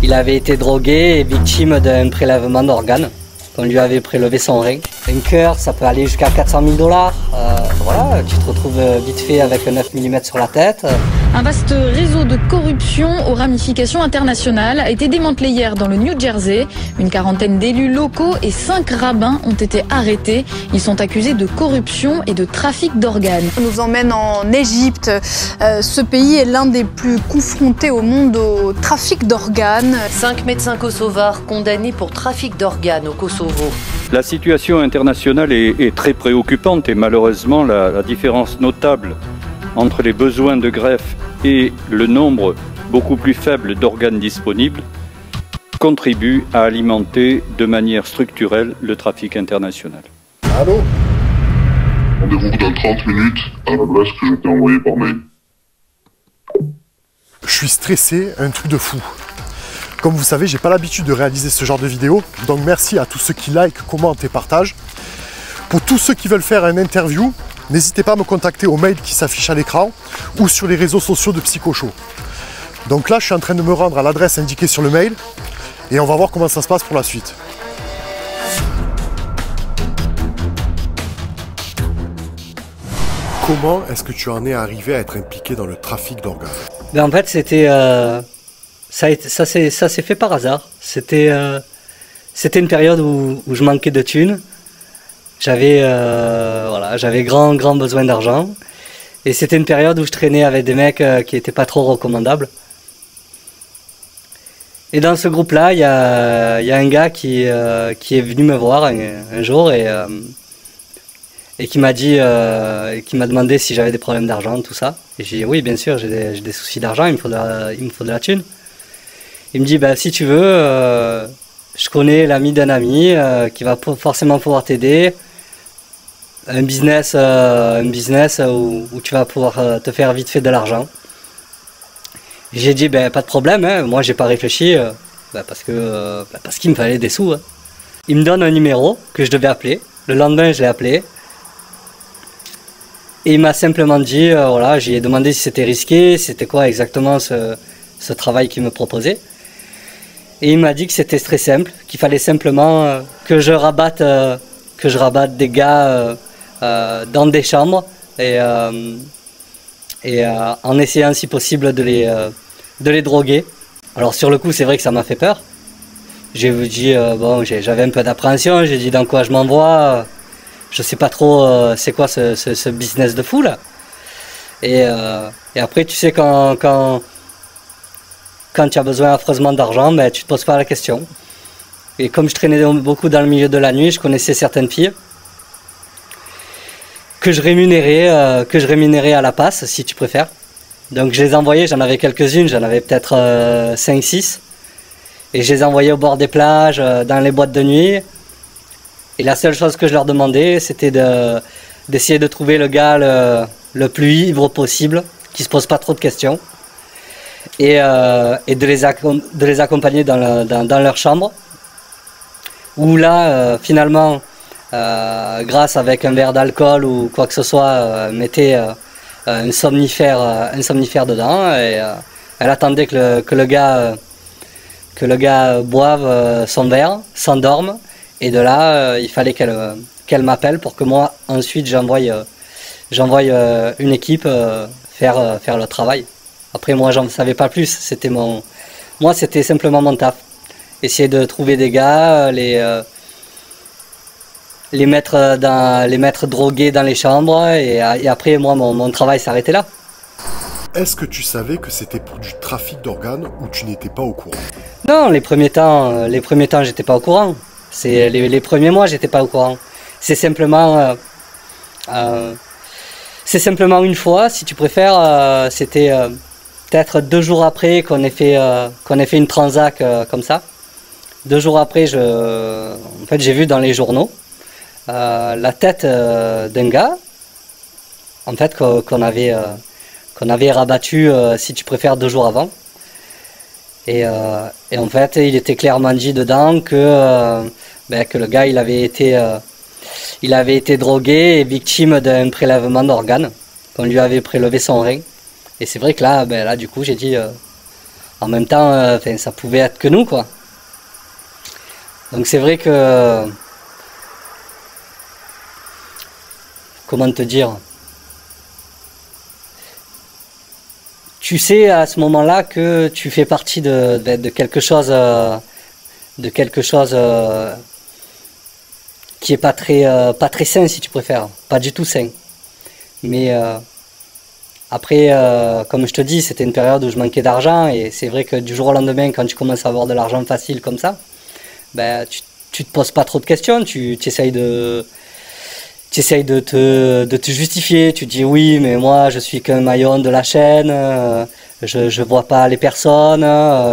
Il avait été drogué et victime d'un prélèvement d'organes. On lui avait prélevé son rein. Un cœur, ça peut aller jusqu'à 400 000 $. Voilà, tu te retrouves vite fait avec un 9 mm sur la tête. Un vaste réseau de corruption aux ramifications internationales a été démantelé hier dans le New Jersey. Une quarantaine d'élus locaux et 5 rabbins ont été arrêtés. Ils sont accusés de corruption et de trafic d'organes. On nous emmène en Égypte. Ce pays est l'un des plus confrontés au monde au trafic d'organes. 5 médecins kosovars condamnés pour trafic d'organes au Kosovo. La situation internationale est très préoccupante et malheureusement la différence notable entre les besoins de greffe et le nombre beaucoup plus faible d'organes disponibles contribue à alimenter de manière structurelle le trafic international. Allô? Rendez-vous dans 30 minutes à l'adresse que je t'ai envoyée par mail. Je suis stressé, un truc de fou. Comme vous savez, j'ai pas l'habitude de réaliser ce genre de vidéo, donc merci à tous ceux qui like, commentent et partagent. Pour tous ceux qui veulent faire une interview, n'hésitez pas à me contacter au mail qui s'affiche à l'écran ou sur les réseaux sociaux de Psycho-Show. Donc là, je suis en train de me rendre à l'adresse indiquée sur le mail et on va voir comment ça se passe pour la suite. Comment est-ce que tu en es arrivé à être impliqué dans le trafic d'organes? En fait, c'était ça s'est fait par hasard. C'était une période où je manquais de thunes. J'avais grand besoin d'argent. Et c'était une période où je traînais avec des mecs qui n'étaient pas trop recommandables. Et dans ce groupe-là, il y a un gars qui est venu me voir un jour et qui m'a demandé si j'avais des problèmes d'argent, tout ça. Et j'ai dit oui, bien sûr, j'ai des soucis d'argent, il me faut de la thune. Il me dit bah, si tu veux, je connais l'ami d'un ami qui va forcément pouvoir t'aider. Un business où tu vas pouvoir te faire vite fait de l'argent. J'ai dit ben pas de problème, hein. Moi j'ai pas réfléchi parce qu'il me fallait des sous. Hein. Il me donne un numéro que je devais appeler. Le lendemain je l'ai appelé. Et il m'a simplement dit, voilà, j'ai demandé si c'était risqué, c'était quoi exactement ce travail qu'il me proposait. Et il m'a dit que c'était très simple, qu'il fallait simplement que je rabatte des gars dans des chambres et en essayant si possible de les droguer. Alors sur le coup, c'est vrai que ça m'a fait peur. J'ai dit, bon, j'avais un peu d'appréhension, j'ai dit dans quoi je m'envoie. Je sais pas trop c'est quoi ce business de fou là. Et après, tu sais, quand tu as besoin affreusement d'argent, ben, tu te poses pas la question. Et comme je traînais beaucoup dans le milieu de la nuit, je connaissais certaines filles que je rémunérais à la passe, si tu préfères. Donc je les envoyais, j'en avais quelques-unes, j'en avais peut-être 5-6. Et je les envoyais au bord des plages, dans les boîtes de nuit. Et la seule chose que je leur demandais, c'était d'essayer de trouver le gars le plus ivre possible, qui se pose pas trop de questions. Et de les accompagner dans leur chambre. Où là, finalement, grâce avec un verre d'alcool ou quoi que ce soit, mettait un somnifère dedans. Et elle attendait que le gars boive son verre, s'endorme. Et de là, il fallait qu'elle m'appelle pour que moi, ensuite, j'envoie une équipe faire le travail. Après, moi, j'en savais pas plus. Moi, c'était simplement mon taf. Essayer de trouver des gars, les mettre drogués dans les chambres. Et après, moi, mon travail s'arrêtait là. Est-ce que tu savais que c'était pour du trafic d'organes ou tu n'étais pas au courant? Non, les premiers temps, j'étais pas au courant. C'est les premiers mois, j'étais pas au courant. C'est simplement une fois, si tu préfères, c'était peut-être 2 jours après qu'on ait fait une transac comme ça. 2 jours après, en fait, j'ai vu dans les journaux la tête d'un gars, en fait, qu'on avait rabattu, si tu préfères, 2 jours avant. Et en fait, il était clairement dit dedans que le gars, il avait été drogué et victime d'un prélèvement d'organes, qu'on lui avait prélevé son rein. Et c'est vrai que là, du coup, j'ai dit, En même temps, ça pouvait être que nous, quoi. Donc c'est vrai que... Comment te dire? Tu sais à ce moment-là que tu fais partie de quelque chose... qui est pas très sain, si tu préfères. Pas du tout sain. Mais après, comme je te dis, c'était une période où je manquais d'argent, et c'est vrai que du jour au lendemain, quand tu commences à avoir de l'argent facile comme ça, ben, tu te poses pas trop de questions, tu essayes de te justifier, tu dis oui, mais moi je suis qu'un maillon de la chaîne, je vois pas les personnes,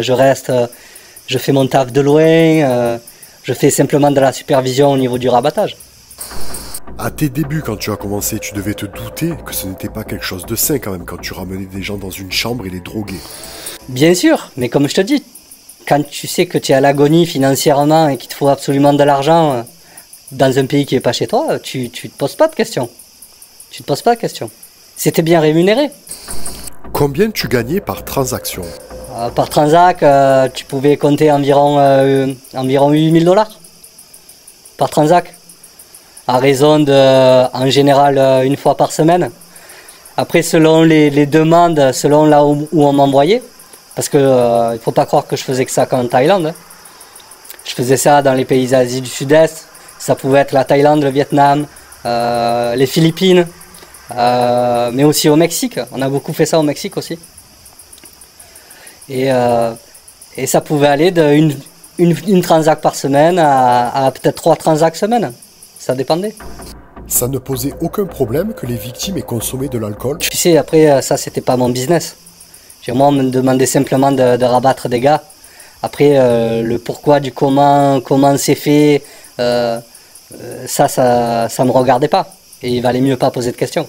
je fais mon taf de loin, je fais simplement de la supervision au niveau du rabattage. À tes débuts, quand tu as commencé, tu devais te douter que ce n'était pas quelque chose de sain quand même, quand tu ramenais des gens dans une chambre et les droguais. Bien sûr, mais comme je te dis, quand tu sais que tu es à l'agonie financièrement et qu'il te faut absolument de l'argent dans un pays qui n'est pas chez toi, tu te poses pas de questions. Tu te poses pas de questions. C'était bien rémunéré. Combien tu gagnais par transaction? Par transac, tu pouvais compter environ 8 000 $ par transac. À raison en général, une fois par semaine. Après, selon les demandes, selon là où on m'envoyait, parce que il ne faut pas croire que je faisais que ça qu'en Thaïlande. Je faisais ça dans les pays d'Asie du Sud-Est. Ça pouvait être la Thaïlande, le Vietnam, les Philippines, mais aussi au Mexique. On a beaucoup fait ça au Mexique aussi. Et ça pouvait aller d'une transac par semaine à peut-être 3 transacs semaine. Ça dépendait. Ça ne posait aucun problème que les victimes aient consommé de l'alcool? Tu sais, après, ça, c'était pas mon business. Moi, on me demandait simplement de rabattre des gars. Après, le pourquoi du comment c'est fait, ça me regardait pas. Et il valait mieux pas poser de questions.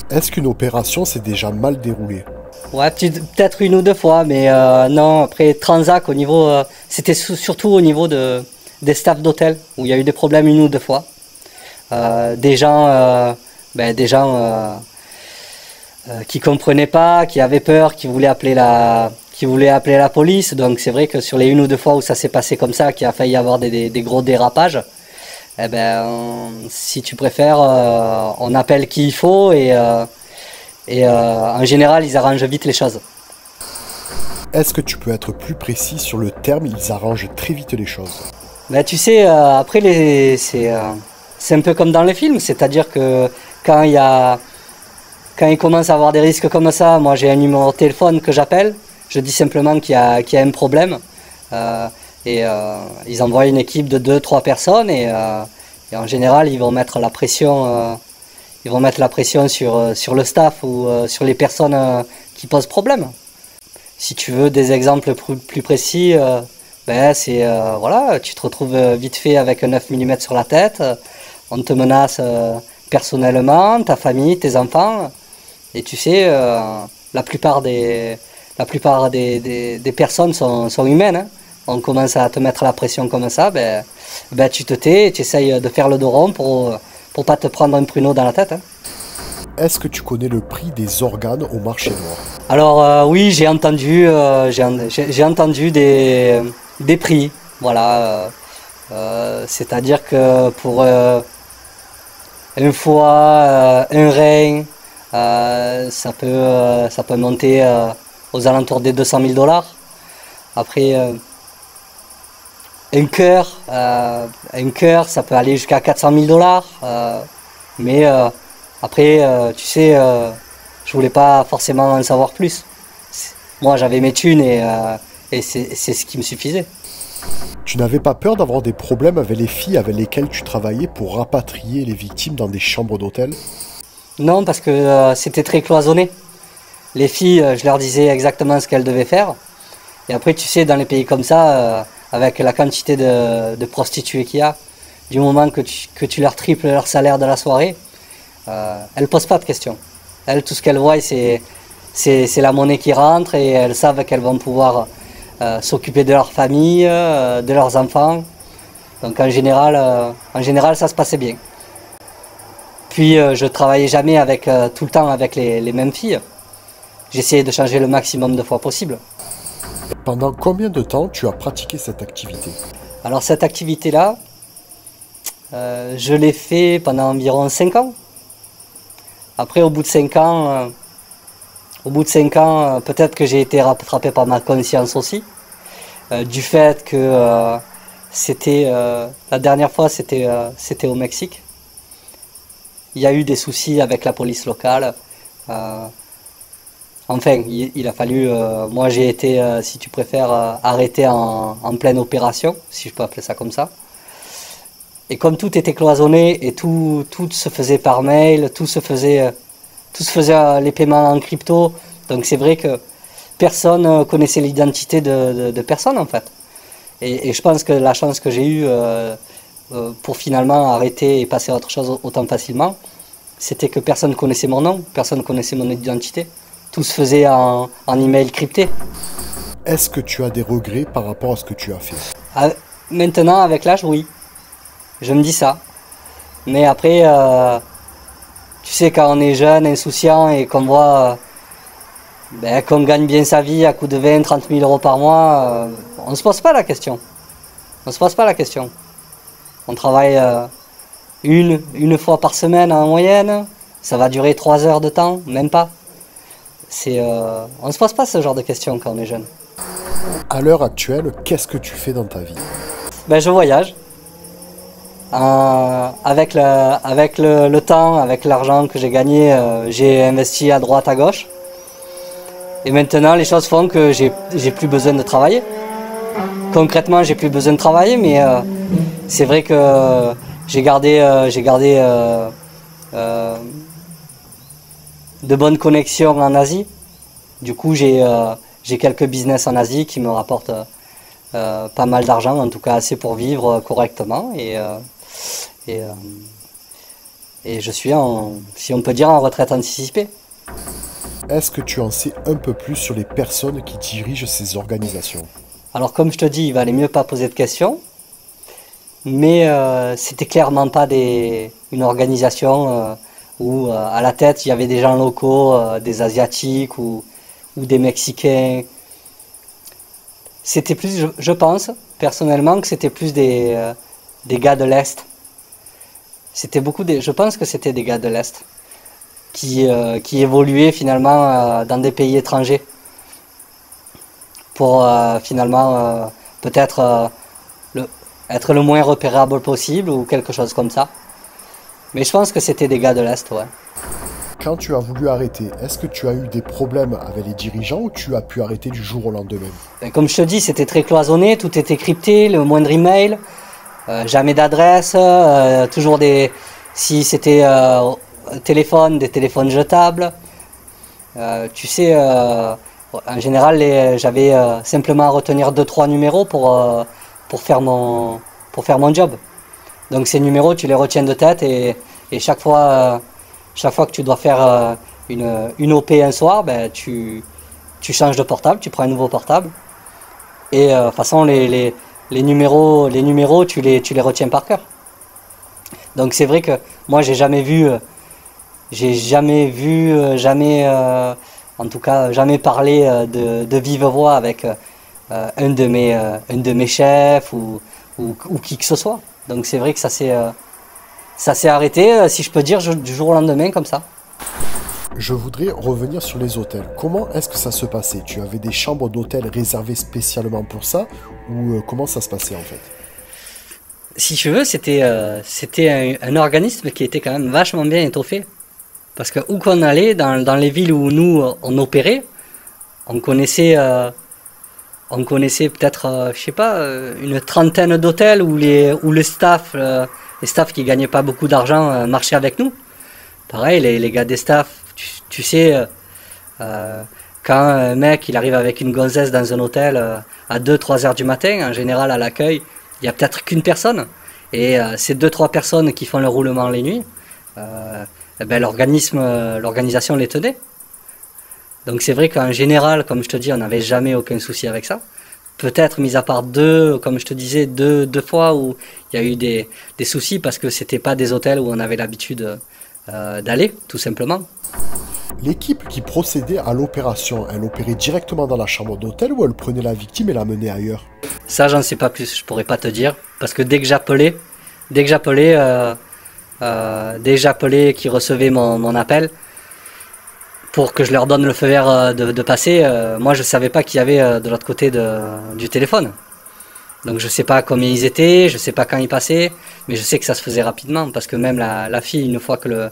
Est-ce qu'une opération s'est déjà mal déroulée? Ouais, peut-être 1 ou 2 fois, mais non, après, transac, au niveau, c'était surtout au niveau des staffs d'hôtel, où il y a eu des problèmes 1 ou 2 fois. Des gens qui comprenaient pas, qui avaient peur, qui voulaient appeler la police. Donc c'est vrai que sur les 1 ou 2 fois où ça s'est passé comme ça, qu'il a failli y avoir des gros dérapages, eh ben, si tu préfères, on appelle qui il faut et en général ils arrangent vite les choses. Est-ce que tu peux être plus précis sur le terme « ils arrangent très vite les choses » ? Ben, tu sais, après c'est un peu comme dans les films, c'est-à-dire que quand il commence à avoir des risques comme ça, moi j'ai un numéro de téléphone que j'appelle, je dis simplement qu'il y a un problème, et ils envoient une équipe de 2-3 personnes, et en général ils vont mettre la pression, sur le staff ou sur les personnes qui posent problème. Si tu veux des exemples plus précis, ben c'est voilà, tu te retrouves vite fait avec un 9 mm sur la tête, on te menace personnellement, ta famille, tes enfants, et tu sais, la plupart des personnes sont humaines, hein. On commence à te mettre la pression comme ça, ben tu te tais et tu essayes de faire le dos rond pour pas te prendre un pruneau dans la tête, hein. Est-ce que tu connais le prix des organes au marché noir? Alors oui, j'ai entendu des prix, voilà. C'est-à-dire que pour un foie, un rein, ça peut monter aux alentours des 200 000 $. Après, un cœur, ça peut aller jusqu'à 400 000 $. Mais après, tu sais, je voulais pas forcément en savoir plus. Moi, j'avais mes thunes et c'est ce qui me suffisait. Tu n'avais pas peur d'avoir des problèmes avec les filles avec lesquelles tu travaillais pour rapatrier les victimes dans des chambres d'hôtel? Non, parce que c'était très cloisonné. Les filles, je leur disais exactement ce qu'elles devaient faire. Et après, tu sais, dans les pays comme ça, avec la quantité de prostituées qu'il y a, du moment que tu leur triples leur salaire de la soirée, elles ne posent pas de questions. Elles, tout ce qu'elles voient, c'est la monnaie qui rentre, et elles savent qu'elles vont pouvoir s'occuper de leur famille, de leurs enfants. Donc en général, ça se passait bien. Puis je travaillais jamais tout le temps avec les mêmes filles. J'essayais de changer le maximum de fois possible. Pendant combien de temps tu as pratiqué cette activité? Alors cette activité-là, je l'ai fait pendant environ 5 ans. Après, au bout de 5 ans, peut-être que j'ai été rattrapé par ma conscience aussi, du fait que la dernière fois, c'était au Mexique. Il y a eu des soucis avec la police locale. Enfin, il a fallu, moi j'ai été, si tu préfères, arrêté en pleine opération, si je peux appeler ça comme ça. Et comme tout était cloisonné et tout se faisait par mail, tout se faisait les paiements en crypto, donc c'est vrai que personne connaissait l'identité de personne en fait. Et je pense que la chance que j'ai eue pour finalement arrêter et passer à autre chose autant facilement, c'était que personne connaissait mon nom, personne connaissait mon identité. Tout se faisait en email crypté. Est-ce que tu as des regrets par rapport à ce que tu as fait? Maintenant, avec l'âge, oui. Je me dis ça. Mais après, tu sais, quand on est jeune, insouciant et qu'on voit qu'on gagne bien sa vie à coût de 20-30 000 euros par mois, on ne se pose pas la question. On se pose pas la question. On travaille une fois par semaine en moyenne. Ça va durer 3 heures de temps, même pas. On ne se pose pas ce genre de questions quand on est jeune. À l'heure actuelle, qu'est-ce que tu fais dans ta vie? Je voyage. Avec le temps, avec l'argent que j'ai gagné, j'ai investi à droite, à gauche. Et maintenant, les choses font que j'ai plus besoin de travailler. Concrètement, j'ai plus besoin de travailler, mais c'est vrai que j'ai gardé de bonnes connexions en Asie. Du coup, j'ai quelques business en Asie qui me rapportent pas mal d'argent, en tout cas assez pour vivre correctement. Et je suis si on peut dire, en retraite anticipée. Est-ce que tu en sais un peu plus sur les personnes qui dirigent ces organisations? Alors comme je te dis, il valait mieux pas poser de questions. Mais c'était clairement pas une organisation où à la tête il y avait des gens locaux, des Asiatiques ou des Mexicains. C'était plus, je pense personnellement que c'était plus des gars de l'Est. Je pense que c'était des gars de l'Est qui évoluaient finalement dans des pays étrangers pour finalement peut-être être le moins repérable possible ou quelque chose comme ça. Mais je pense que c'était des gars de l'Est, ouais. Quand tu as voulu arrêter, est-ce que tu as eu des problèmes avec les dirigeants ou tu as pu arrêter du jour au lendemain? Comme je te dis, c'était très cloisonné, tout était crypté, le moindre email, jamais d'adresse, toujours si c'était téléphone, des téléphones jetables. Tu sais, en général, j'avais simplement à retenir 2-3 numéros pour faire mon job. Donc ces numéros, tu les retiens de tête et chaque fois que tu dois faire une OP un soir, tu changes de portable, tu prends un nouveau portable. Et de toute façon, les numéros, tu les retiens par cœur. Donc c'est vrai que moi, jamais parlé de vive voix avec un de mes chefs ou qui que ce soit. Donc c'est vrai que ça s'est arrêté, si je peux dire, du jour au lendemain comme ça. Je voudrais revenir sur les hôtels. Comment est-ce que ça se passait? Tu avais des chambres d'hôtel réservées spécialement pour ça ou comment ça se passait en fait? Si tu veux, c'était un organisme qui était quand même vachement bien étoffé. Parce que où qu'on allait, dans les villes où nous on opérait, on connaissait peut-être, je sais pas, une trentaine d'hôtels où les staffs qui gagnaient pas beaucoup d'argent marchaient avec nous. Pareil, les gars des staffs, tu sais, quand un mec il arrive avec une gonzesse dans un hôtel à 2-3 heures du matin, en général à l'accueil, il y a peut-être qu'une personne. Et ces 2-3 personnes qui font le roulement les nuits, l'organisation les tenait. Donc c'est vrai qu'en général, comme je te dis, on n'avait jamais aucun souci avec ça. Peut-être mis à part comme je te disais, deux fois où il y a eu des soucis parce que c'était pas des hôtels où on avait l'habitude d'aller, tout simplement. L'équipe qui procédait à l'opération, elle opérait directement dans la chambre d'hôtel ou elle prenait la victime et la menait ailleurs? Ça, j'en sais pas plus, je pourrais pas te dire. Parce que dès que j'appelais, qui recevaient mon appel, pour que je leur donne le feu vert de passer, moi je savais pas qu'il y avait de l'autre côté du téléphone. Donc je sais pas combien ils étaient, je sais pas quand ils passaient, mais je sais que ça se faisait rapidement, parce que même la fille, une fois que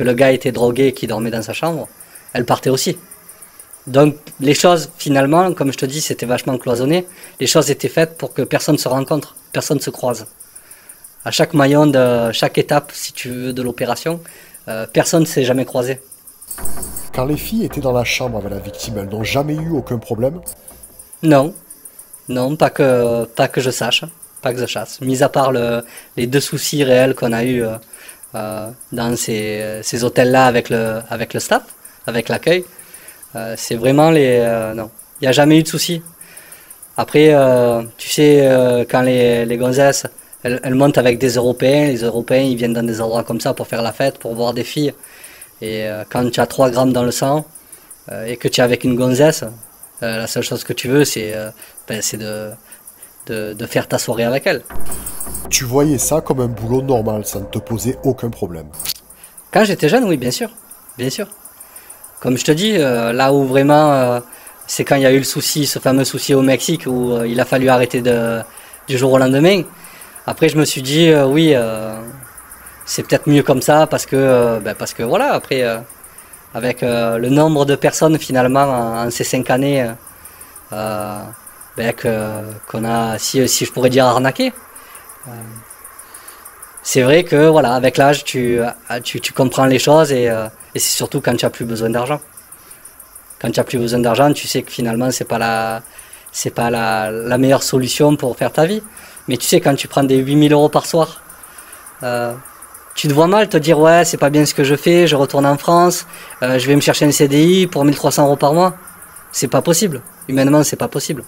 le gars était drogué et qu'il dormait dans sa chambre, elle partait aussi. Donc les choses, finalement, comme je te dis, c'était vachement cloisonné, les choses étaient faites pour que personne se rencontre, personne se croise. À chaque maillon de chaque étape, si tu veux, de l'opération, personne ne s'est jamais croisé. Quand les filles étaient dans la chambre avec la victime, elles n'ont jamais eu aucun problème? Non, non, pas que je sache, pas que je sache. Mis à part les 2 soucis réels qu'on a eu dans ces hôtels-là avec le staff, avec l'accueil, c'est vraiment non, il n'y a jamais eu de soucis. Après, tu sais, quand les gonzesses, elles montent avec des Européens, les Européens ils viennent dans des endroits comme ça pour faire la fête, pour voir des filles. Et quand tu as 3 grammes dans le sang et que tu es avec une gonzesse, la seule chose que tu veux, c'est de faire ta soirée avec elle. Tu voyais ça comme un boulot normal, ça ne te posait aucun problème? Quand j'étais jeune, oui, bien sûr. Bien sûr. Comme je te dis, là où vraiment, c'est quand il y a eu le souci, ce fameux souci au Mexique, où il a fallu arrêter du jour au lendemain. Après, je me suis dit, oui, c'est peut-être mieux comme ça, parce que voilà, après, avec le nombre de personnes, finalement, en ces 5 années, qu'on a, si je pourrais dire, arnaqué. C'est vrai que, voilà, avec l'âge, tu comprends les choses, et c'est surtout quand tu n'as plus besoin d'argent. Quand tu n'as plus besoin d'argent, tu sais que finalement, c'est pas la meilleure solution pour faire ta vie. Mais tu sais, quand tu prends des 8 000 € par soir, tu te vois mal te dire, ouais, c'est pas bien ce que je fais, je retourne en France, je vais me chercher un CDI pour 1 300 € par mois. C'est pas possible. Humainement, c'est pas possible.